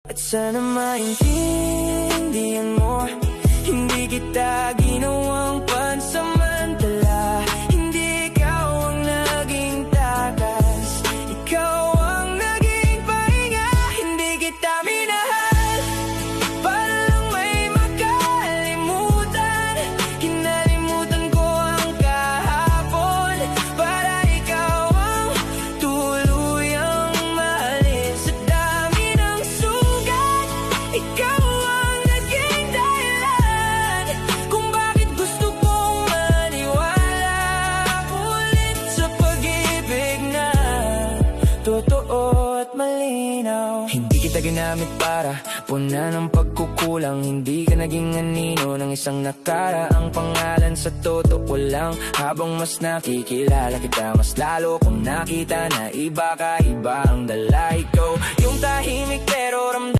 At sana maintindihan mo, hindi kita ginawang pansamantala. Hindi ikaw ang naging takas, ikaw ang naging pahinga. Hindi kita minahal para lang may makalimutan. Kinalimutan ko ang kahapon para ikaw ang tuluyang mahalin. Sa dami ng sugat, ikaw ang naging dahilan kung bakit gusto kong maniwala ulit sa pag-ibig na totoo at malinaw. Hindi kita ginamit para punan ng pagkukulang. Hindi ka naging anino ng isang nakaraang pangalan. Sa totoo lang, habang mas nakikilala kita, mas lalo kong nakita na iba ka, iba ang dala. Ikaw yung tahimik pero ramdam